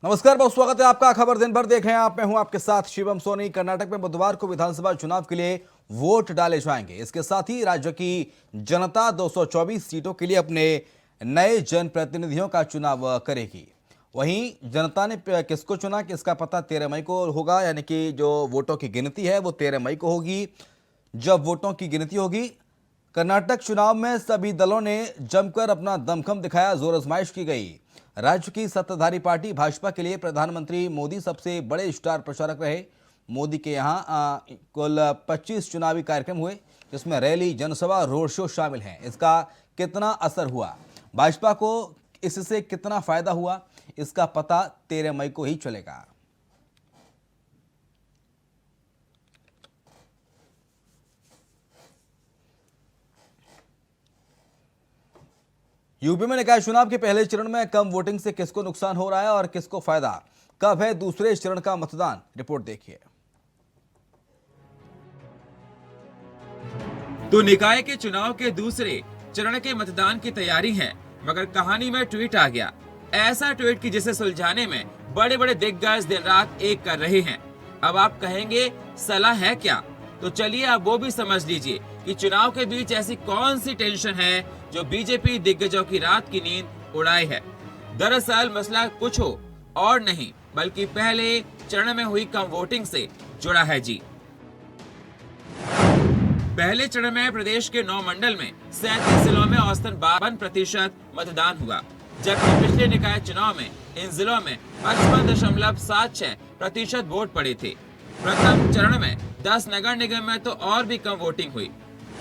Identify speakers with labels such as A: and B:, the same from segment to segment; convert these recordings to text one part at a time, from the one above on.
A: नमस्कार, बहुत स्वागत है आपका। खबर दिन भर देख रहे हैं आप, मैं हूं आपके साथ शिवम सोनी। कर्नाटक में बुधवार को विधानसभा चुनाव के लिए वोट डाले जाएंगे। इसके साथ ही राज्य की जनता 224 सीटों के लिए अपने नए जनप्रतिनिधियों का चुनाव करेगी। वहीं जनता ने किसको चुना, किसका पता 13 मई को होगा, यानी कि जो वोटों की गिनती है वो 13 मई को होगी। जब वोटों की गिनती होगी, कर्नाटक चुनाव में सभी दलों ने जमकर अपना दमखम दिखाया, जोर आजमाइश की गई। राज्य की सत्ताधारी पार्टी भाजपा के लिए प्रधानमंत्री मोदी सबसे बड़े स्टार प्रचारक रहे। मोदी के यहां कुल 25 चुनावी कार्यक्रम हुए, जिसमें रैली, जनसभा, रोड शो शामिल हैं। इसका कितना असर हुआ, भाजपा को इससे कितना फायदा हुआ, इसका पता 13 मई को ही चलेगा। यूपी में निकाय चुनाव के पहले चरण में कम वोटिंग से किसको नुकसान हो रहा है और किसको फायदा, कब है दूसरे चरण का मतदान, रिपोर्ट देखिए।
B: तो निकाय के चुनाव के दूसरे चरण के मतदान की तैयारी है, मगर कहानी में ट्वीट आ गया। ऐसा ट्वीट कि जिसे सुलझाने में बड़े बड़े दिग्गज दिन रात एक कर रहे हैं। अब आप कहेंगे सलाह है क्या, तो चलिए आप वो भी समझ लीजिए कि चुनाव के बीच ऐसी कौन सी टेंशन है जो बीजेपी दिग्गजों की रात की नींद उड़ाई है। दरअसल मसला कुछ हो और नहीं, बल्कि पहले चरण में हुई कम वोटिंग से जुड़ा है जी। पहले चरण में प्रदेश के 9 मंडल में 37 जिलों में औसतन 52% मतदान हुआ, जबकि पिछले निकाय चुनाव में इन जिलों में 55.76% वोट पड़े थे। प्रथम चरण में 10 नगर निगम में तो और भी कम वोटिंग हुई।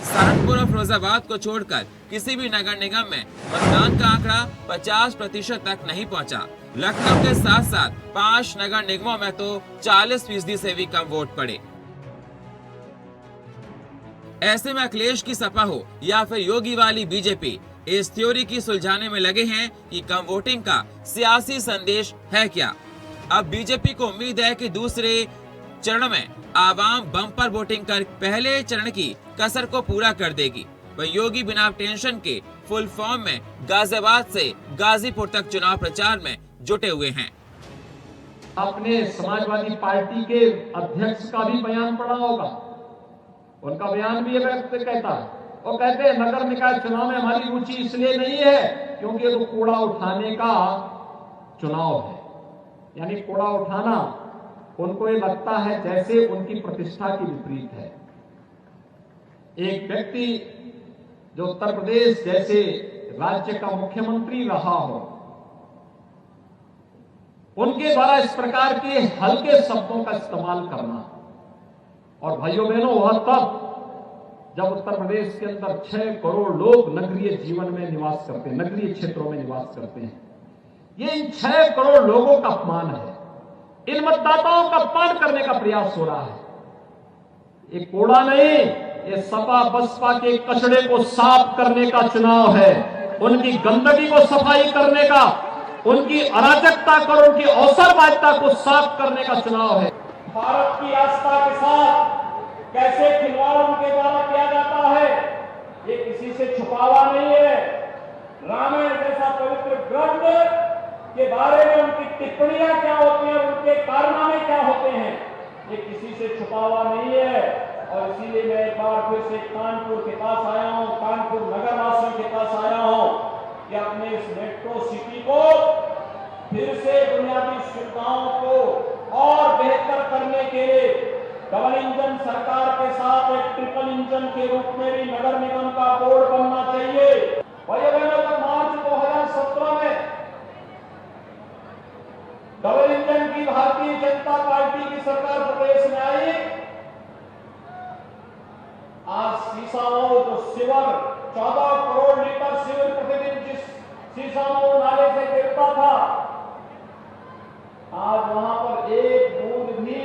B: सहारनपुर और फिरोजाबाद को छोड़कर किसी भी नगर निगम में मतदान का आंकड़ा 50% तक नहीं पहुंचा। लखनऊ के साथ साथ 5 नगर निगमों में तो 40% से भी कम वोट पड़े। ऐसे में अखिलेश की सपा हो या फिर योगी वाली बीजेपी इस थ्योरी की सुलझाने में लगे हैं कि कम वोटिंग का सियासी संदेश है क्या। अब बीजेपी को उम्मीद है कि दूसरे चरण में आवाम बम्पर वोटिंग कर पहले चरण की कसर को पूरा कर देगी। वह योगी बिना टेंशन के फुल फॉर्म में गाजियाबाद से गाजीपुर तक चुनाव प्रचार में जुटे हुए हैं।
C: आपने समाजवादी पार्टी के अध्यक्ष का भी बयान पढ़ा होगा। उनका बयान भी ये व्यक्त कहता है, वो कहते हैं नगर निकाय चुनाव में हमारी रुचि इसलिए नहीं है क्योंकि ये तो कूड़ा उठाने का चुनाव है। यानी कूड़ा उठाना उनको ये लगता है जैसे उनकी प्रतिष्ठा की विपरीत है। एक व्यक्ति जो उत्तर प्रदेश जैसे राज्य का मुख्यमंत्री रहा हो, उनके द्वारा इस प्रकार के हल्के शब्दों का इस्तेमाल करना, और भाइयों बहनों वह तब जब उत्तर प्रदेश के अंदर 6 करोड़ लोग नगरीय जीवन में निवास करते हैं, नगरीय क्षेत्रों में निवास करते हैं। ये इन 6 करोड़ लोगों का अपमान है, इन मतदाताओं का अपमान करने का प्रयास हो रहा है। ये कूड़ा नहीं, ये सपा बसपा के कचड़े को साफ करने का चुनाव है, उनकी गंदगी को सफाई करने का, उनकी अराजकता और उनकी अवसरवादिता को साफ करने का चुनाव है।
D: भारत की आस्था के साथ कैसे खिलवाड़ उनके द्वारा किया जाता है, ये किसी से छुपावा नहीं है। रामायण जैसा पवित्र ग्रंथ के बारे में उनकी टिप्पणियां क्या होती हैं, उनके कारनामे क्या होते हैं, ये किसी से छुपावा नहीं है। और इसीलिए मैं एक बार फिर से कानपुर के पास आया हूं, कानपुर नगरवासियों के पास आया हूं कि अपने इस मेट्रो सिटी को फिर से बुनियादी सुविधाओं को और बेहतर करने के लिए डबल इंजन सरकार के साथ एक ट्रिपल इंजन के रूप में भी नगर निगम का बोर्ड बनना चाहिए। भाइयों बहनों, जब मार्च 2017 में डबल इंजन की भारतीय जनता पार्टी की सरकार प्रदेश में आई, आज सीसामऊ जो सिवर 14 करोड़ लीटर सिवर प्रतिदिन जिस सीसामऊ नाले से गिरता था, आज वहां पर एक बूंद भी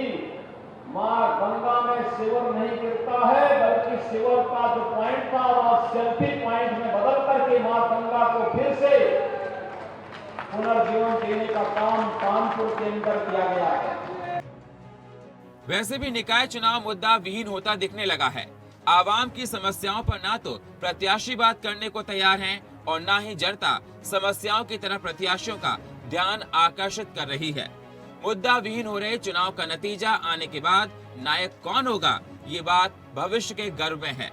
D: मां गंगा में सिवर नहीं गिरता है, बल्कि सिवर का जो पॉइंट था वह सेल्फी पॉइंट में बदल करके मां गंगा को फिर से पुनर्जीवन देने का काम कानपुर के अंदर किया गया है।
B: वैसे भी निकाय चुनाव मुद्दा विहीन होता दिखने लगा है। आवाम की समस्याओं पर ना तो प्रत्याशी बात करने को तैयार हैं और ना ही जनता समस्याओं की तरह प्रत्याशियों का ध्यान आकर्षित कर रही है। मुद्दा विहीन हो रहे चुनाव का नतीजा आने के बाद नायक कौन होगा, ये बात भविष्य के गर्भ में है।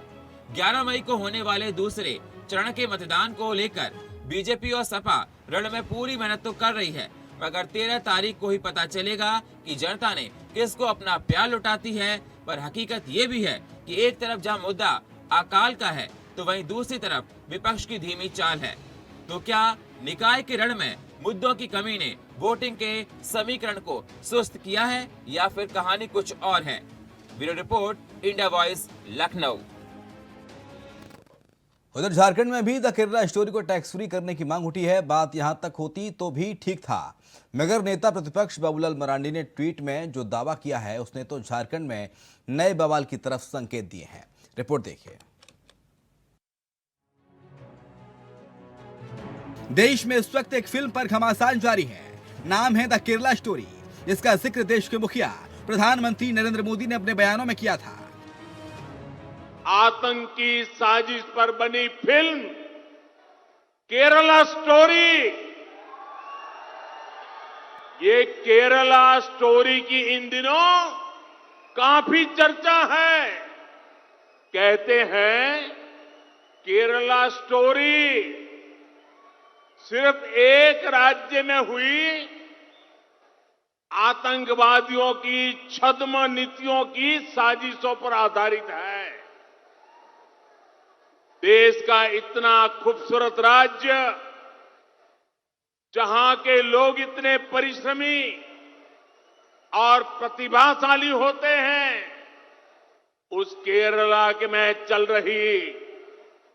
B: 11 मई को होने वाले दूसरे चरण के मतदान को लेकर बीजेपी और सपा रण में पूरी मेहनत तो कर रही है, मगर 13 तारीख को ही पता चलेगा कि जनता ने किसको अपना प्यार लुटाती है। पर हकीकत ये भी है कि एक तरफ जहां मुद्दा अकाल का है, तो वहीं दूसरी तरफ विपक्ष की धीमी चाल है। तो क्या निकाय के रण में मुद्दों की कमी ने वोटिंग के समीकरण को सुस्त किया है, या फिर कहानी कुछ और है? Bureau report, India voice, Lucknow.
A: उधर झारखंड में भी द केरला स्टोरी को टैक्स फ्री करने की मांग उठी है। बात यहां तक होती तो भी ठीक था, मगर नेता प्रतिपक्ष बाबूलाल मरांडी ने ट्वीट में जो दावा किया है, उसने तो झारखंड में नए बवाल की तरफ संकेत दिए हैं। रिपोर्ट देखिए। देश में इस वक्त एक फिल्म पर घमासान जारी है। नाम है द केरला स्टोरी, जिसका जिक्र देश के मुखिया प्रधानमंत्री नरेंद्र मोदी ने अपने बयानों में किया था।
D: आतंकी साजिश पर बनी फिल्म केरला स्टोरी, ये केरला स्टोरी की इन दिनों काफी चर्चा है। कहते हैं केरला स्टोरी सिर्फ एक राज्य में हुई आतंकवादियों की छद्म नीतियों की साजिशों पर आधारित है। देश का इतना खूबसूरत राज्य, जहां के लोग इतने परिश्रमी और प्रतिभाशाली होते हैं, उस केरला के में चल रही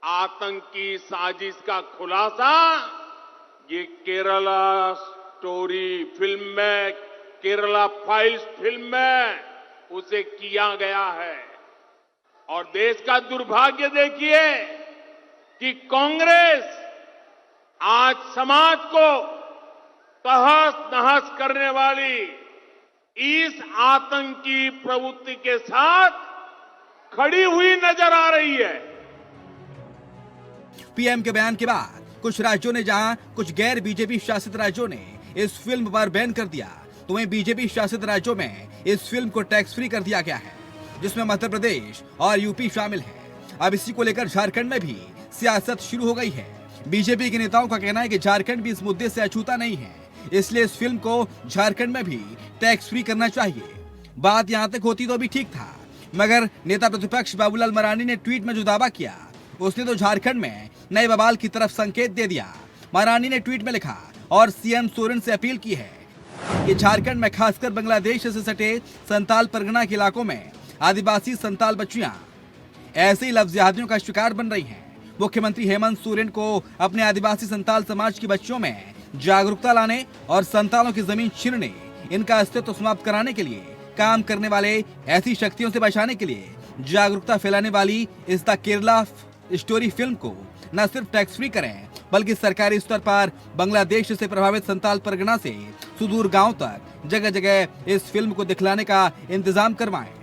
D: आतंकी साजिश का खुलासा ये केरला स्टोरी फिल्म में, केरला फाइल्स फिल्म में उसे किया गया है। और देश का दुर्भाग्य देखिए कि कांग्रेस आज समाज को तहस नहस करने वाली इस आतंकी प्रवृत्ति के साथ खड़ी हुई नजर आ रही है।
A: पीएम के बयान के बाद कुछ राज्यों ने, जहां कुछ गैर बीजेपी शासित राज्यों ने इस फिल्म पर बैन कर दिया, तो वहीं बीजेपी शासित राज्यों में इस फिल्म को टैक्स फ्री कर दिया गया है, जिसमें मध्य प्रदेश और यूपी शामिल है। अब इसी को लेकर झारखंड में भी सियासत शुरू हो गई है। बीजेपी के नेताओं का कहना है कि झारखंड भी इस मुद्दे से अछूता नहीं है, इसलिए इस फिल्म को झारखंड में भी टैक्स फ्री करना चाहिए। बात यहां तक होती तो भी ठीक था, मगर नेता प्रतिपक्ष बाबूलाल मरांडी ने ट्वीट में जो दावा किया, उसने तो झारखंड में नए बवाल की तरफ संकेत दे दिया। मरांडी ने ट्वीट में लिखा और सीएम सोरेन से अपील की है कि झारखंड में खासकर बांग्लादेश से सटे संताल परगना के इलाकों में आदिवासी संताल बच्चियां ऐसे ही लफ्ज़ियादियों का शिकार बन रही हैं। मुख्यमंत्री हेमंत सोरेन को अपने आदिवासी संताल समाज की बच्चियों में जागरूकता लाने और संतालों की जमीन छीनने, इनका अस्तित्व समाप्त कराने के लिए काम करने वाले ऐसी शक्तियों से बचाने के लिए जागरूकता फैलाने वाली इस द केरला स्टोरी फिल्म को न सिर्फ टैक्स फ्री करें, बल्कि सरकारी स्तर पर बांग्लादेश से प्रभावित संताल परगना से सुदूर गांव तक जगह जगह इस फिल्म को दिखलाने का इंतजाम करवाएं।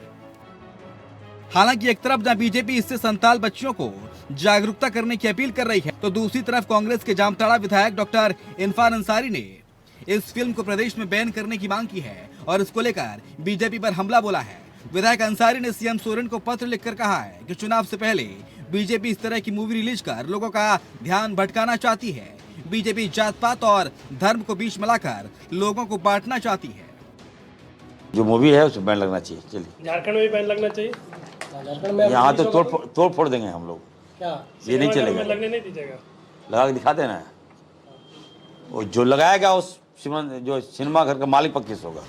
A: हालांकि एक तरफ जहां बीजेपी इससे संताल बच्चियों को जागरूकता करने की अपील कर रही है, तो दूसरी तरफ कांग्रेस के जामताड़ा विधायक डॉक्टर इरफान अंसारी ने इस फिल्म को प्रदेश में बैन करने की मांग की है और इसको लेकर बीजेपी पर हमला बोला है। विधायक अंसारी ने सीएम सोरेन को पत्र लिखकर कहा है कि चुनाव से पहले बीजेपी इस तरह की मूवी रिलीज कर लोगों का ध्यान भटकाना चाहती है। बीजेपी जात पात और धर्म को बीच मिलाकर लोगों को बांटना चाहती है।
E: जो मूवी है उसमें बैन लगना चाहिए। चलिए,
F: झारखंड में भी बैन लगना चाहिए। झारखंड में
E: यहाँ तो तोड़ फोड़ देंगे हम लोग।
F: क्या
E: ये नहीं चलेगा,
F: लगने नहीं दीजिएगा।
E: लगा के दिखा देना है। वो जो लगाएगा उस जो सिनेमा घर का मालिक पक्की होगा।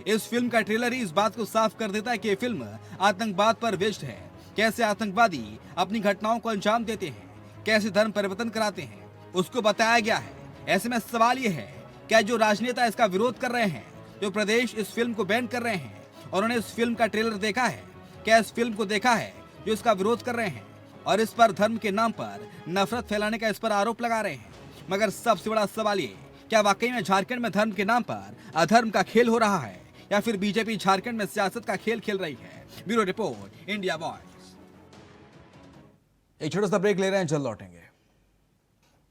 A: इस फिल्म का ट्रेलर ही इस बात को साफ कर देता है कि ये फिल्म आतंकवाद पर बेस्ड है। कैसे आतंकवादी अपनी घटनाओं को अंजाम देते हैं, कैसे धर्म परिवर्तन कराते हैं, उसको बताया गया है। ऐसे में सवाल ये है, क्या जो राजनेता इसका विरोध कर रहे हैं, जो प्रदेश इस फिल्म को बैन कर रहे हैं, और उन्होंने इस फिल्म का ट्रेलर देखा है, क्या इस फिल्म को देखा है जो इसका विरोध कर रहे हैं और इस पर धर्म के नाम पर नफरत फैलाने का इस पर आरोप लगा रहे हैं? मगर सबसे बड़ा सवाल ये, क्या वाकई में झारखंड में धर्म के नाम पर अधर्म का खेल हो रहा है, या फिर बीजेपी झारखंड में सियासत का खेल खेल रही है? Bureau report, India voice. एक छोटा सा ब्रेक ले रहे हैं, जल्द लौटेंगे।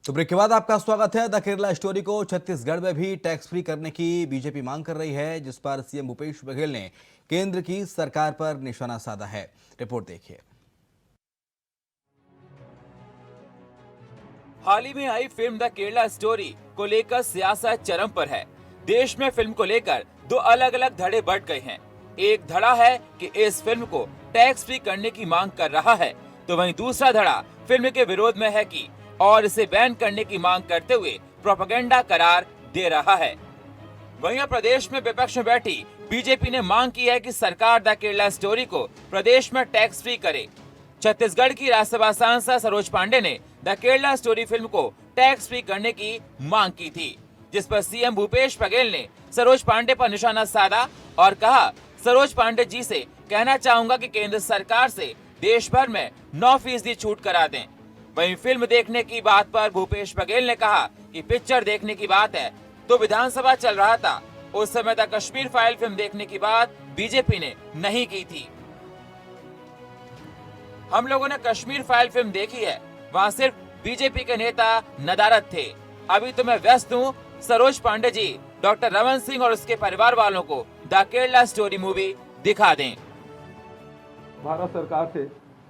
A: तो ब्रेक के बाद आपका स्वागत है। द केरला स्टोरी को छत्तीसगढ़ में भी टैक्स फ्री करने की बीजेपी मांग कर रही है, जिस पर सीएम भूपेश बघेल ने केंद्र की सरकार पर निशाना साधा है। रिपोर्ट देखिए।
B: हाल ही में आई फिल्म द केरला स्टोरी को लेकर सियासत चरम पर है। देश में फिल्म को लेकर दो अलग अलग धड़े बट गए हैं। एक धड़ा है कि इस फिल्म को टैक्स फ्री करने की मांग कर रहा है, तो वहीं दूसरा धड़ा फिल्म के विरोध में है कि और इसे बैन करने की मांग करते हुए प्रोपेगेंडा करार दे रहा है। वहीं प्रदेश में विपक्ष में बैठी बीजेपी ने मांग की है कि सरकार द केरला स्टोरी को प्रदेश में टैक्स फ्री करे। छत्तीसगढ़ की राज्यसभा सांसद सरोज पांडे ने द केरला स्टोरी फिल्म को टैक्स फ्री करने की मांग की थी, जिस पर सीएम भूपेश बघेल ने सरोज पांडे पर निशाना साधा और कहा, सरोज पांडे जी से कहना चाहूंगा कि केंद्र सरकार से देश भर में 9% छूट करा दें। वहीं फिल्म देखने की बात पर भूपेश बघेल ने कहा कि पिक्चर देखने की बात है तो विधानसभा चल रहा था, उस समय तक कश्मीर फाइल फिल्म देखने की बात बीजेपी ने नहीं की थी। हम लोगों ने कश्मीर फाइल फिल्म देखी है, वहाँ सिर्फ बीजेपी के नेता नदारद थे। अभी तो मैं व्यस्त हूँ। सरोज पांडे जी डॉक्टर रमन सिंह और उसके परिवार वालों को द केरला स्टोरी मूवी दिखा दें।
G: भारत सरकार से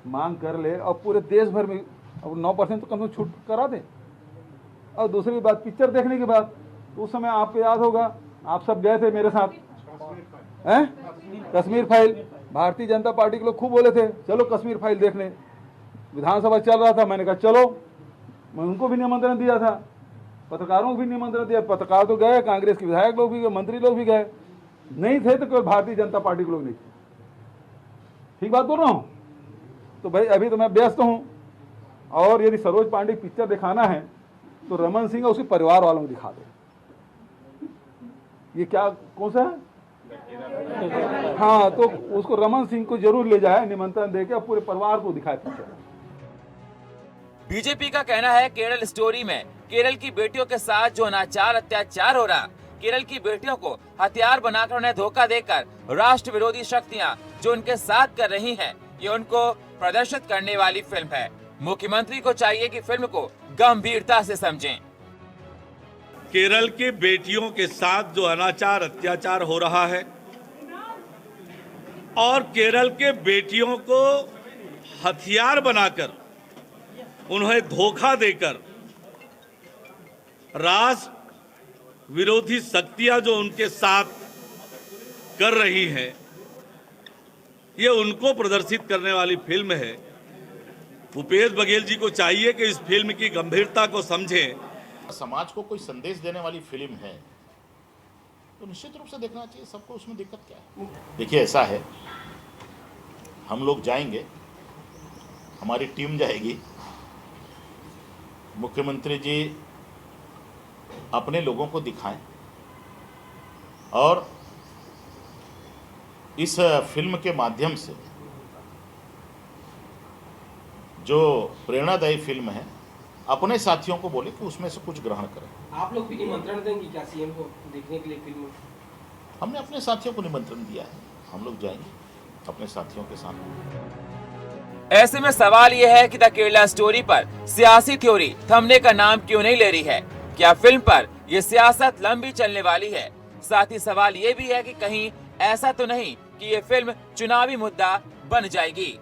G: मांग कर ले और पूरे देश भर में अब 9% तो कम से कम छूट करा दें। और दूसरी बात, पिक्चर देखने के बाद तो उस समय आपको याद होगा, आप सब गए थे मेरे साथ, हैं? कश्मीर फाइल, भारतीय जनता पार्टी के लोग खूब बोले थे चलो कश्मीर फाइल देखने। विधानसभा चल रहा था, मैंने कहा चलो। मैं उनको भी निमंत्रण दिया था, पत्रकारों को भी निमंत्रण दिया। पत्रकार तो गए, कांग्रेस के विधायक लोग भी गए, मंत्री लोग भी गए। नहीं थे तो केवल भारतीय जनता पार्टी के लोग नहीं थे। ठीक बात बोल रहा हूँ? तो भाई अभी तो मैं व्यस्त हूँ, और यदि सरोज पांडे की पिक्चर दिखाना है तो रमन सिंह और उसके परिवार वालों को दिखा दो। ये क्या कौन सा है? हाँ, तो उसको रमन सिंह को जरूर ले जाए, निमंत्रण देके पूरे परिवार को दिखाए पिक्चर।
B: बीजेपी का कहना है केरल स्टोरी में केरल की बेटियों के साथ जो अनाचार अत्याचार हो रहा, केरल की बेटियों को हथियार बनाकर उन्हें धोखा देकर राष्ट्र विरोधी शक्तियां जो उनके साथ कर रही हैं, ये उनको प्रदर्शित करने वाली फिल्म है। मुख्यमंत्री को चाहिए कि फिल्म को गंभीरता से समझें।
H: केरल की बेटियों के साथ जो अनाचार अत्याचार हो रहा है और केरल के बेटियों को हथियार बनाकर उन्हें धोखा देकर राष्ट्र विरोधी शक्तियां जो उनके साथ कर रही हैं, ये उनको प्रदर्शित करने वाली फिल्म है। भूपेश बघेल जी को चाहिए कि इस फिल्म की गंभीरता को समझें।
I: समाज को कोई संदेश देने वाली फिल्म है तो निश्चित रूप से देखना चाहिए सबको। उसमें दिक्कत क्या है? देखिए, ऐसा है, हम लोग जाएंगे, हमारी टीम जाएगी, मुख्यमंत्री जी अपने लोगों को दिखाएं और इस फिल्म के माध्यम से जो प्रेरणादायी फिल्म है, अपने साथियों को बोले कि उसमें से कुछ ग्रहण करें।
F: आप लोग भी निमंत्रण देंगे क्या सीएम को देखने के लिए फिल्म?
I: हमने अपने साथियों को निमंत्रण दिया है, हम लोग जाएंगे अपने साथियों के साथ।
B: ऐसे में सवाल यह है कि द केरला स्टोरी पर सियासी थ्योरी थमने का नाम क्यों नहीं ले रही है? क्या फिल्म पर यह सियासत लंबी चलने वाली है? साथ ही सवाल ये भी है कि कहीं ऐसा तो नहीं कि ये फिल्म चुनावी मुद्दा बन जाएगी।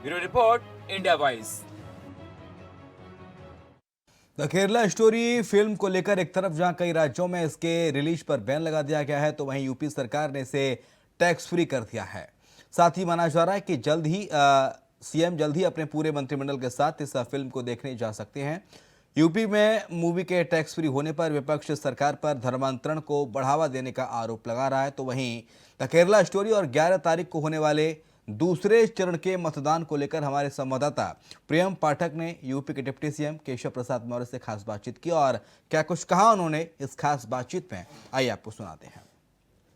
B: Bureau report, India voice.
A: The Kerala story film को लेकर एक तरफ जहां कई राज्यों में इसके रिलीज पर बैन लगा दिया गया है, तो वहीं यूपी सरकार ने इसे टैक्स फ्री कर दिया है। साथ ही माना जा रहा है कि जल्द ही सीएम जल्द ही अपने पूरे मंत्रिमंडल के साथ इस फिल्म को देखने जा सकते हैं। यूपी में मूवी के टैक्स फ्री होने पर विपक्ष सरकार पर धर्मांतरण को बढ़ावा देने का आरोप लगा रहा है, तो वहीं द केरला स्टोरी और 11 तारीख को होने वाले दूसरे चरण के मतदान को लेकर हमारे संवाददाता प्रियम पाठक ने यूपी के डिप्टी सीएम केशव प्रसाद मौर्य से खास बातचीत की और क्या कुछ कहा उन्होंने इस खास बातचीत में, आइए आपको सुनाते हैं।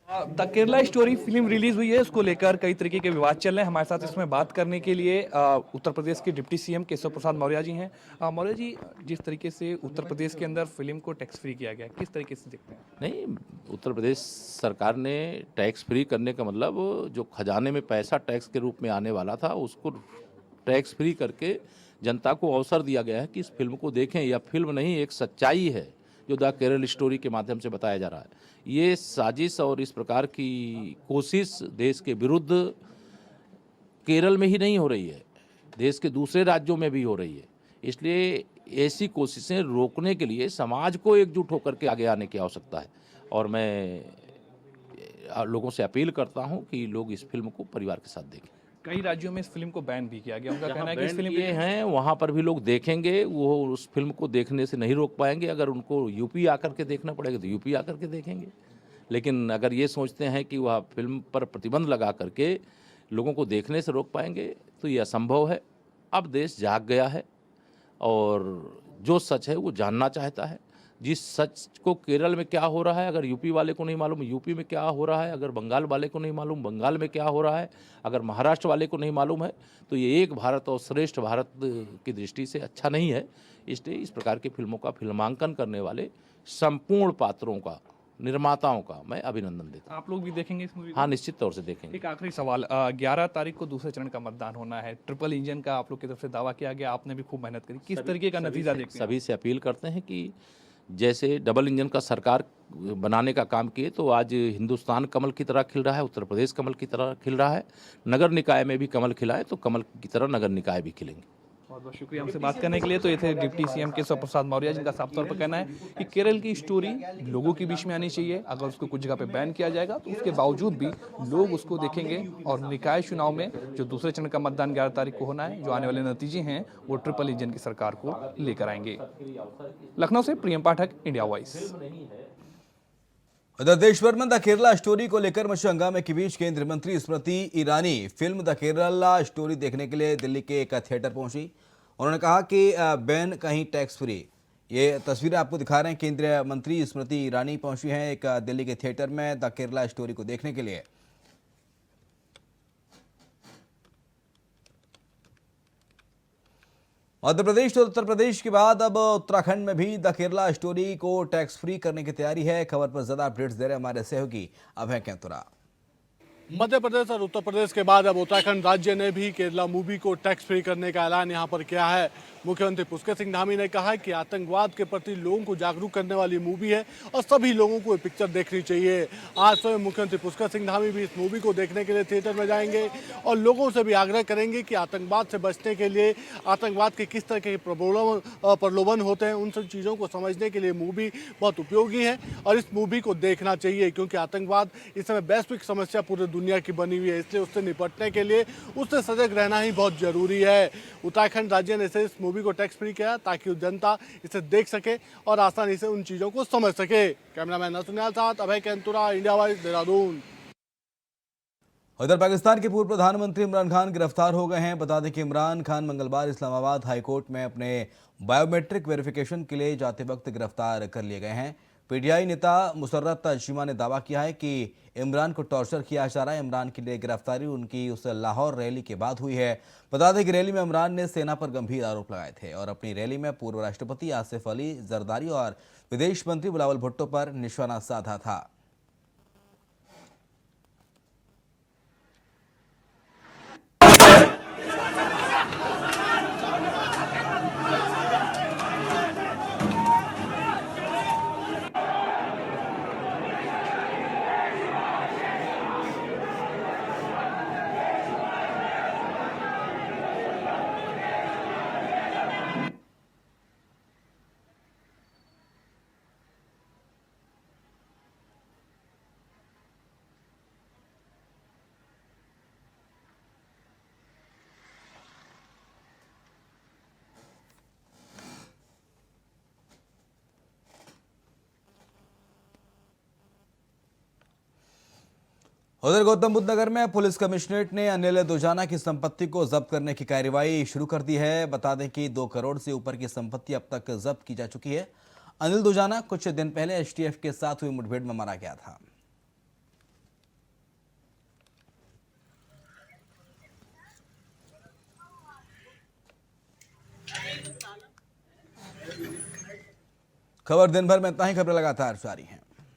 J: The Kerala story film release हुई है, इसको लेकर कई तरीके के विवाद चल रहे हैं। हमारे साथ इसमें बात करने के लिए उत्तर प्रदेश के डिप्टी सीएम केशव प्रसाद मौर्य जी हैं। मौर्य जी, जिस तरीके से उत्तर प्रदेश के अंदर फिल्म को टैक्स फ्री किया गया, किस तरीके से देखते हैं?
K: नहीं, उत्तर प्रदेश सरकार ने टैक्स फ्री करने का मतलब जो खजाने में पैसा टैक्स के रूप में आने वाला था उसको टैक्स फ्री करके जनता को अवसर दिया गया है कि इस फिल्म को देखें। यह फिल्म नहीं, एक सच्चाई है जो द केरल स्टोरी के माध्यम से बताया जा रहा है। ये साजिश और इस प्रकार की कोशिश देश के विरुद्ध केरल में ही नहीं हो रही है, देश के दूसरे राज्यों में भी हो रही है। इसलिए ऐसी कोशिशें रोकने के लिए समाज को एकजुट होकर के आगे आने की आवश्यकता है और मैं लोगों से अपील करता हूं कि लोग इस फिल्म को परिवार के साथ देखें।
J: कई राज्यों में इस फिल्म को बैन भी किया गया, उनका कहना है कि इस फिल्म
K: ये हैं वहाँ पर भी लोग देखेंगे, वो उस फिल्म को देखने से नहीं रोक पाएंगे। अगर उनको यूपी आकर के देखना पड़ेगा तो यूपी आकर के देखेंगे, लेकिन अगर ये सोचते हैं कि वह फिल्म पर प्रतिबंध लगा करके लोगों को देखने से रोक पाएंगे तो ये असंभव है। अब देश जाग गया है और जो सच है वो जानना चाहता है। जिस सच को केरल में क्या हो रहा है अगर यूपी वाले को नहीं मालूम यूपी में क्या हो रहा है, अगर बंगाल वाले को नहीं मालूम बंगाल में क्या हो रहा है, अगर महाराष्ट्र वाले को नहीं मालूम है तो ये एक भारत और श्रेष्ठ भारत की दृष्टि से अच्छा नहीं है। इसलिए इस प्रकार की फिल्मों का फिल्मांकन करने वाले संपूर्ण पात्रों का, निर्माताओं का मैं अभिनंदन देता हूं।
J: आप लोग भी देखेंगे इस मूवी को?
K: हाँ, निश्चित तौर से देखेंगे।
J: एक आखिरी सवाल, 11 तारीख को दूसरे चरण का मतदान होना है, ट्रिपल इंजन का आप लोग की तरफ से दावा किया गया, आपने भी खूब मेहनत करी, किस तरीके का नतीजा देखते हैं?
K: सभी से अपील करते हैं कि जैसे डबल इंजन का सरकार बनाने का काम किए तो आज हिंदुस्तान कमल की तरह खिल रहा है, उत्तर प्रदेश कमल की तरह खिल रहा है, नगर निकाय में भी कमल खिला है तो कमल की तरह नगर निकाय भी खिलेंगे।
J: बहुत बहुत शुक्रिया हमसे बात करने के लिए। तो ये थे डिप्टी सीएम केशव प्रसाद मौर्य, जिनका साफ तौर पर कहना है कि केरल की स्टोरी लोगों के बीच में आनी चाहिए। अगर उसको कुछ जगह पे बैन किया जाएगा तो उसके बावजूद भी लोग उसको देखेंगे और निकाय चुनाव में जो दूसरे चरण का मतदान 11 तारीख को होना है, जो आने वाले नतीजे हैं वो ट्रिपल इंजन की सरकार को लेकर आएंगे। लखनऊ से प्रियम पाठक, इंडिया वॉइस।
A: उधर देश भर में द केरला स्टोरी को लेकर मचे हंगामे के बीच केंद्रीय मंत्री Smriti Irani film the Kerala story देखने के लिए दिल्ली के एक थिएटर पहुंची। उन्होंने कहा कि बैन कहीं टैक्स फ्री। ये तस्वीरें आपको दिखा रहे हैं, केंद्रीय मंत्री स्मृति ईरानी पहुंची हैं एक दिल्ली के थिएटर में द केरला स्टोरी को देखने के लिए। मध्य प्रदेश और उत्तर प्रदेश के बाद अब उत्तराखंड में भी द केरला स्टोरी को टैक्स फ्री करने की तैयारी है। खबर पर ज्यादा अपडेट्स दे रहे हमारे सहयोगी अभय कैंतुरा।
L: मध्य प्रदेश और उत्तर प्रदेश के बाद अब उत्तराखंड राज्य ने भी केरला मूवी को टैक्स फ्री करने का ऐलान यहां पर किया है। मुख्यमंत्री पुष्कर सिंह धामी ने कहा है कि आतंकवाद के प्रति लोगों को जागरूक करने वाली मूवी है और सभी लोगों को ये पिक्चर देखनी चाहिए। आज स्वयं मुख्यमंत्री पुष्कर सिंह धामी भी इस मूवी को देखने के लिए थिएटर में जाएंगे और लोगों से भी आग्रह करेंगे कि आतंकवाद से बचने के लिए, आतंकवाद के किस तरह के प्रलोभन होते हैं, उन सब चीज़ों को समझने के लिए मूवी बहुत उपयोगी है और इस मूवी को देखना चाहिए, क्योंकि आतंकवाद इस समय वैश्विक समस्या पूरे दुनिया की बनी हुई है। इसलिए उससे निपटने के लिए उससे सजग रहना ही बहुत जरूरी है। उत्तराखंड राज्य ने इस मूवी को टैक्स फ्री किया ताकि जनता इसे देख सके और आसानी से उन चीजों को समझ सके। कैमरामैन नसुनियाल साथ अभय कैंतुरा, इंडिया वॉइस, देहरादून।
A: उधर पाकिस्तान के पूर्व प्रधानमंत्री इमरान खान गिरफ्तार हो गए हैं। बता दें कि इमरान खान मंगलवार इस्लामाबाद हाईकोर्ट में अपने बायोमेट्रिक वेरिफिकेशन के लिए जाते वक्त गिरफ्तार कर लिए गए हैं। पीटीआई नेता मुसर्रत चीमा ने दावा किया है कि इमरान को टॉर्चर किया जा रहा है। इमरान की गिरफ्तारी उनकी उस लाहौर रैली के बाद हुई है। बता दें कि रैली में इमरान ने सेना पर गंभीर आरोप लगाए थे और अपनी रैली में पूर्व राष्ट्रपति आसिफ अली जरदारी और विदेश मंत्री बिलावल भुट्टो पर निशाना साधा था। उधर गौतम बुद्ध नगर में पुलिस कमिश्नरेट ने अनिल दुजाना की संपत्ति को जब्त करने की कार्रवाई शुरू कर दी है। बता दें कि 2 करोड़ से ऊपर की संपत्ति अब तक जब्त की जा चुकी है। अनिल दुजाना कुछ दिन पहले एसटीएफ के साथ हुई मुठभेड़ में मारा गया था। खबर दिन भर में इतना ही, खबरें लगातार जारी हैं।